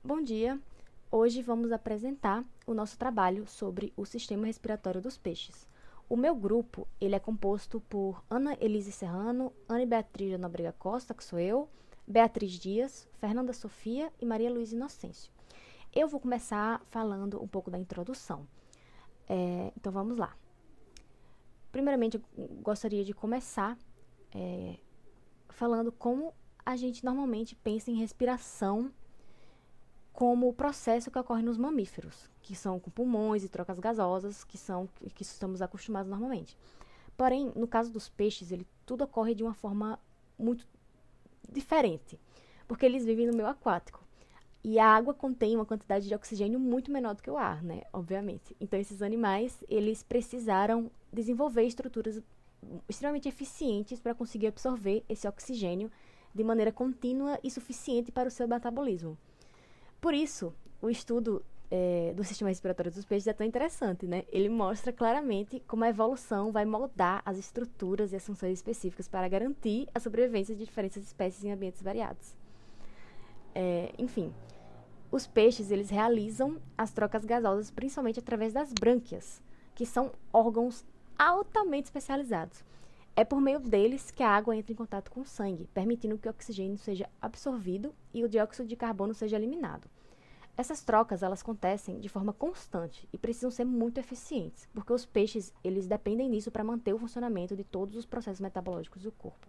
Bom dia! Hoje vamos apresentar o nosso trabalho sobre o sistema respiratório dos peixes. O meu grupo ele é composto por Ana Elise Serrano, Ana Beatriz da Nóbrega Costa, que sou eu, Beatriz Dias, Fernanda Sofia e Maria Luísa Inocêncio. Eu vou começar falando um pouco da introdução. Então vamos lá. Primeiramente, eu gostaria de começar falando como a gente normalmente pensa em respiração como o processo que ocorre nos mamíferos, que são com pulmões e trocas gasosas, que estamos acostumados normalmente. Porém, no caso dos peixes, tudo ocorre de uma forma muito diferente, porque eles vivem no meio aquático. E a água contém uma quantidade de oxigênio muito menor do que o ar, né? Obviamente. Então, esses animais, eles precisaram desenvolver estruturas extremamente eficientes para conseguir absorver esse oxigênio de maneira contínua e suficiente para o seu metabolismo. Por isso, o estudo do sistema respiratório dos peixes é tão interessante, né? Ele mostra claramente como a evolução vai moldar as estruturas e as funções específicas para garantir a sobrevivência de diferentes espécies em ambientes variados. Enfim, os peixes eles realizam as trocas gasosas principalmente através das brânquias, que são órgãos altamente especializados. É por meio deles que a água entra em contato com o sangue, permitindo que o oxigênio seja absorvido e o dióxido de carbono seja eliminado. Essas trocas elas acontecem de forma constante e precisam ser muito eficientes, porque os peixes eles dependem disso para manter o funcionamento de todos os processos metabológicos do corpo.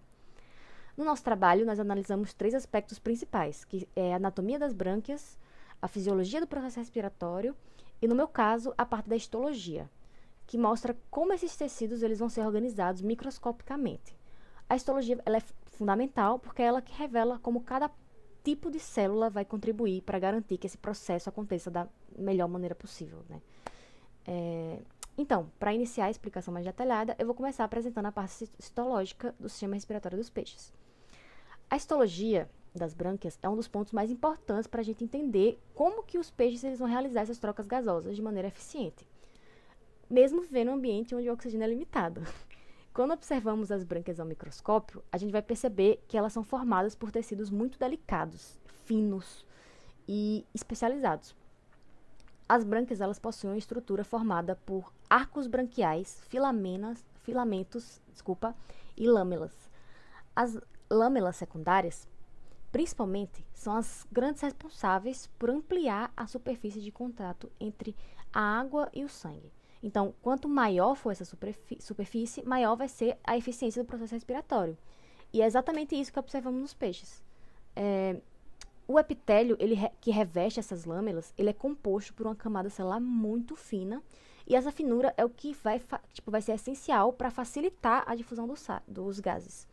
No nosso trabalho, nós analisamos 3 aspectos principais, que é a anatomia das brânquias, a fisiologia do processo respiratório e, no meu caso, a parte da histologia, que mostra como esses tecidos eles vão ser organizados microscopicamente. A histologia ela é fundamental porque é ela que revela como cada tipo de célula vai contribuir para garantir que esse processo aconteça da melhor maneira possível, né? Então, para iniciar a explicação mais detalhada, eu vou começar apresentando a parte histológica do sistema respiratório dos peixes. A histologia das brânquias é um dos pontos mais importantes para a gente entender como que os peixes eles vão realizar essas trocas gasosas de maneira eficiente, mesmo vivendo em um ambiente onde o oxigênio é limitado. Quando observamos as brânquias ao microscópio, a gente vai perceber que elas são formadas por tecidos muito delicados, finos e especializados. As brânquias elas possuem uma estrutura formada por arcos branquiais, filamentos, e lâmelas. As lâmelas secundárias, principalmente, são as grandes responsáveis por ampliar a superfície de contato entre a água e o sangue. Então, quanto maior for essa superfície, maior vai ser a eficiência do processo respiratório. E é exatamente isso que observamos nos peixes. O epitélio que reveste essas lâmelas, ele é composto por uma camada celular muito fina, e essa finura é o que vai ser essencial para facilitar a difusão dos gases.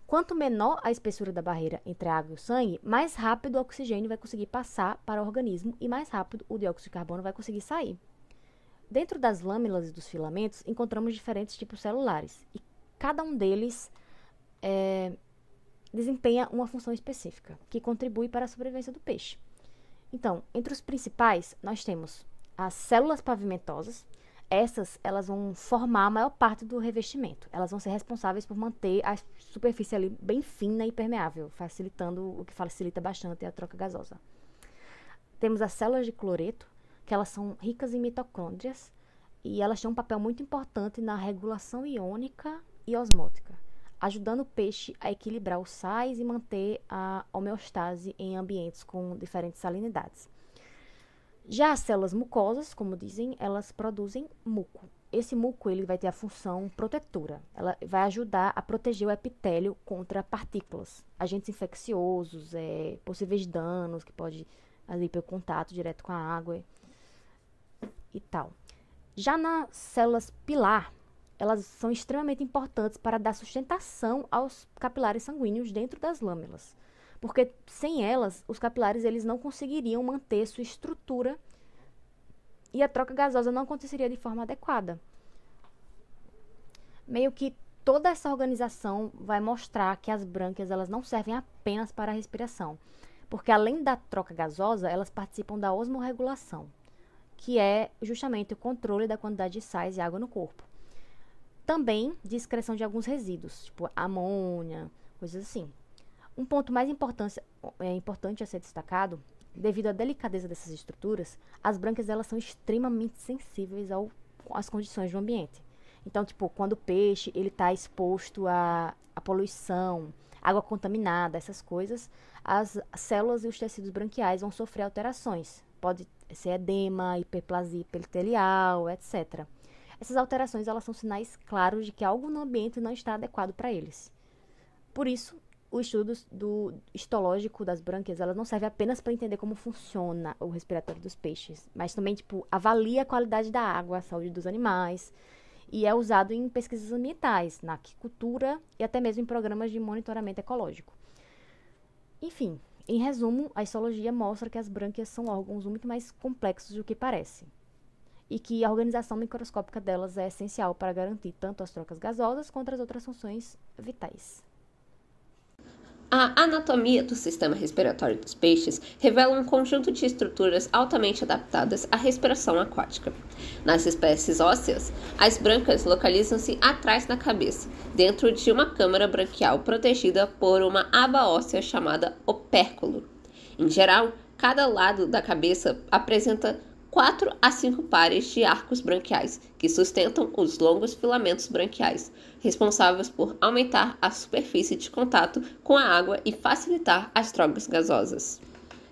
Quanto menor a espessura da barreira entre a água e o sangue, mais rápido o oxigênio vai conseguir passar para o organismo e mais rápido o dióxido de carbono vai conseguir sair. Dentro das lâminas e dos filamentos, encontramos diferentes tipos celulares, e cada um deles desempenha uma função específica, que contribui para a sobrevivência do peixe. Então, entre os principais, nós temos as células pavimentosas. Elas vão formar a maior parte do revestimento. Elas vão ser responsáveis por manter a superfície ali bem fina e permeável, facilitando o que facilita bastante a troca gasosa. Temos as células de cloreto, que elas são ricas em mitocôndrias e elas têm um papel muito importante na regulação iônica e osmótica, ajudando o peixe a equilibrar os sais e manter a homeostase em ambientes com diferentes salinidades. Já as células mucosas, como dizem, elas produzem muco. Esse muco ele vai ter a função protetora. Ela vai ajudar a proteger o epitélio contra partículas, agentes infecciosos, possíveis danos que pode ali pelo contato direto com a água e tal. Já nas células pilar, elas são extremamente importantes para dar sustentação aos capilares sanguíneos dentro das lâminas, porque sem elas, os capilares eles não conseguiriam manter sua estrutura e a troca gasosa não aconteceria de forma adequada. Meio que toda essa organização vai mostrar que as brânquias elas não servem apenas para a respiração, porque além da troca gasosa, elas participam da osmorregulação, que é justamente o controle da quantidade de sais e água no corpo. Também de excreção de alguns resíduos, tipo amônia, coisas assim. Um ponto mais importante a ser destacado devido à delicadeza dessas estruturas, as brânquias elas são extremamente sensíveis às condições do ambiente. Então, tipo, quando o peixe ele está exposto à poluição, água contaminada, essas coisas, as células e os tecidos branquiais vão sofrer alterações. Pode ser edema, hiperplasia epitelial, etc. Essas alterações elas são sinais claros de que algo no ambiente não está adequado para eles. Por isso, o estudo do histológico das brânquias ela não serve apenas para entender como funciona o respiratório dos peixes, mas também avalia a qualidade da água, a saúde dos animais, e é usado em pesquisas ambientais, na aquicultura e até mesmo em programas de monitoramento ecológico. Enfim, em resumo, a histologia mostra que as brânquias são órgãos muito mais complexos do que parece, e que a organização microscópica delas é essencial para garantir tanto as trocas gasosas quanto as outras funções vitais. A anatomia do sistema respiratório dos peixes revela um conjunto de estruturas altamente adaptadas à respiração aquática. Nas espécies ósseas, as brânquias localizam-se atrás da cabeça, dentro de uma câmara branquial protegida por uma aba óssea chamada opérculo. Em geral, cada lado da cabeça apresenta 4 a 5 pares de arcos branquiais, que sustentam os longos filamentos branquiais, responsáveis por aumentar a superfície de contato com a água e facilitar as trocas gasosas.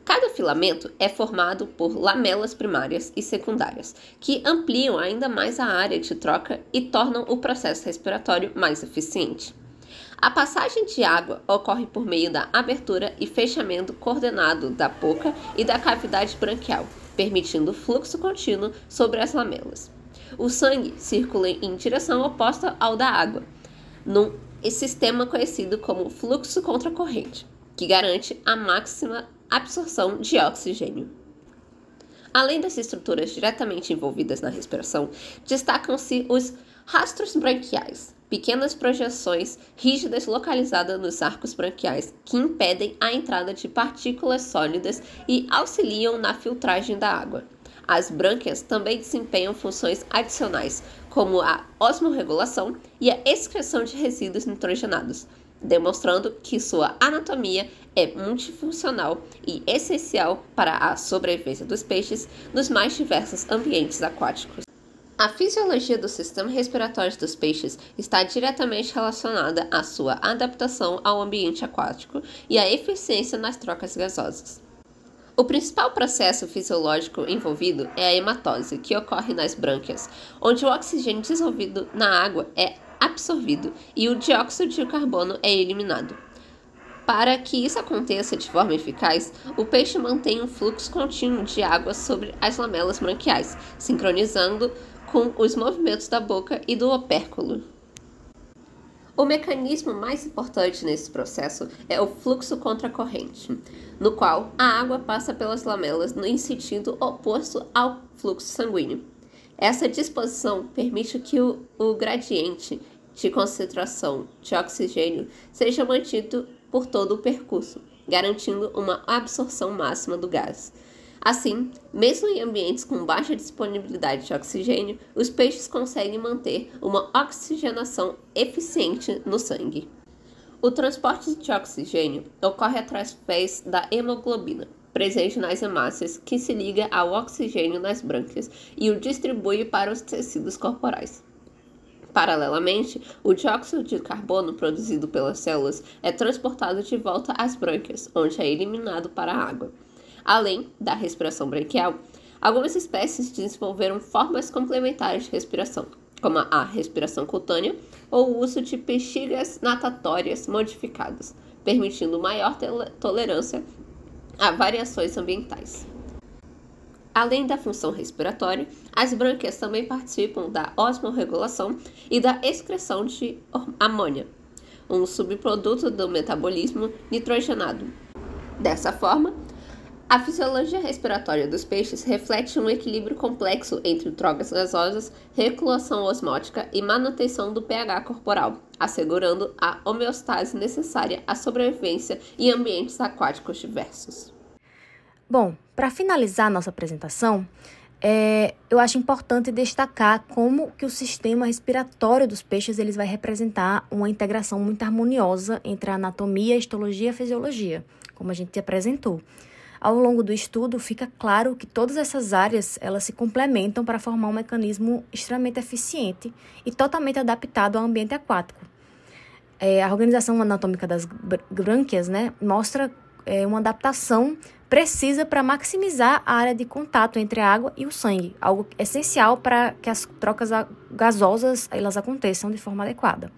Cada filamento é formado por lamelas primárias e secundárias, que ampliam ainda mais a área de troca e tornam o processo respiratório mais eficiente. A passagem de água ocorre por meio da abertura e fechamento coordenado da boca e da cavidade branquial, permitindo fluxo contínuo sobre as lamelas. O sangue circula em direção oposta ao da água, num sistema conhecido como fluxo contracorrente, que garante a máxima absorção de oxigênio. Além das estruturas diretamente envolvidas na respiração, destacam-se os rastros branquiais, pequenas projeções rígidas localizadas nos arcos branquiais que impedem a entrada de partículas sólidas e auxiliam na filtragem da água. As brânquias também desempenham funções adicionais, como a osmorregulação e a excreção de resíduos nitrogenados, demonstrando que sua anatomia é multifuncional e essencial para a sobrevivência dos peixes nos mais diversos ambientes aquáticos. A fisiologia do sistema respiratório dos peixes está diretamente relacionada à sua adaptação ao ambiente aquático e à eficiência nas trocas gasosas. O principal processo fisiológico envolvido é a hematose, que ocorre nas brânquias, onde o oxigênio dissolvido na água é absorvido e o dióxido de carbono é eliminado. Para que isso aconteça de forma eficaz, o peixe mantém um fluxo contínuo de água sobre as lamelas branquiais, sincronizando com os movimentos da boca e do opérculo. O mecanismo mais importante nesse processo é o fluxo contracorrente, no qual a água passa pelas lamelas em sentido oposto ao fluxo sanguíneo. Essa disposição permite que o gradiente de concentração de oxigênio seja mantido por todo o percurso, garantindo uma absorção máxima do gás. Assim, mesmo em ambientes com baixa disponibilidade de oxigênio, os peixes conseguem manter uma oxigenação eficiente no sangue. O transporte de oxigênio ocorre através da hemoglobina, presente nas hemácias, que se liga ao oxigênio nas brânquias e o distribui para os tecidos corporais. Paralelamente, o dióxido de carbono produzido pelas células é transportado de volta às brânquias, onde é eliminado para a água. Além da respiração branquial, algumas espécies desenvolveram formas complementares de respiração, como a respiração cutânea ou o uso de bexigas natatórias modificadas, permitindo maior tolerância a variações ambientais. Além da função respiratória, as brânquias também participam da osmorregulação e da excreção de amônia, um subproduto do metabolismo nitrogenado. Dessa forma, a fisiologia respiratória dos peixes reflete um equilíbrio complexo entre trocas gasosas, regulação osmótica e manutenção do pH corporal, assegurando a homeostase necessária à sobrevivência em ambientes aquáticos diversos. Bom, para finalizar nossa apresentação, eu acho importante destacar como que o sistema respiratório dos peixes eles vai representar uma integração muito harmoniosa entre a anatomia, a histologia e a fisiologia, como a gente apresentou. ao longo do estudo, fica claro que todas essas áreas elas se complementam para formar um mecanismo extremamente eficiente e totalmente adaptado ao ambiente aquático. A organização anatômica das brânquias, né, mostra uma adaptação precisa para maximizar a área de contato entre a água e o sangue, algo essencial para que as trocas gasosas elas aconteçam de forma adequada.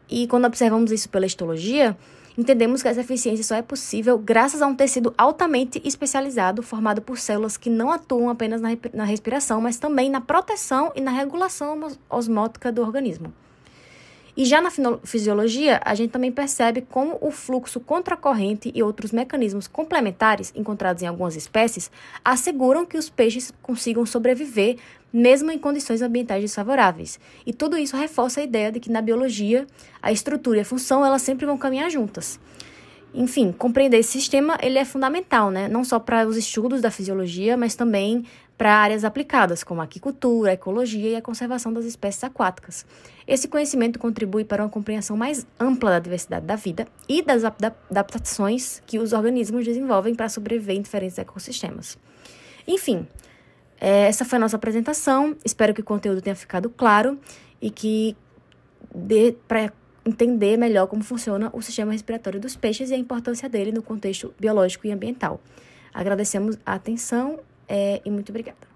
E quando observamos isso pela histologia, entendemos que essa eficiência só é possível graças a um tecido altamente especializado, formado por células que não atuam apenas na respiração, mas também na proteção e na regulação osmótica do organismo. E já na fisiologia, a gente também percebe como o fluxo contracorrente e outros mecanismos complementares encontrados em algumas espécies asseguram que os peixes consigam sobreviver mesmo em condições ambientais desfavoráveis. E tudo isso reforça a ideia de que na biologia, a estrutura e a função elas sempre vão caminhar juntas. Enfim, compreender esse sistema ele é fundamental, né? Não só para os estudos da fisiologia, mas também para áreas aplicadas, como a aquicultura, a ecologia e a conservação das espécies aquáticas. Esse conhecimento contribui para uma compreensão mais ampla da diversidade da vida e das adaptações que os organismos desenvolvem para sobreviver em diferentes ecossistemas. Enfim, essa foi a nossa apresentação. Espero que o conteúdo tenha ficado claro e que dê para entender melhor como funciona o sistema respiratório dos peixes e a importância dele no contexto biológico e ambiental. Agradecemos a atenção e muito obrigada.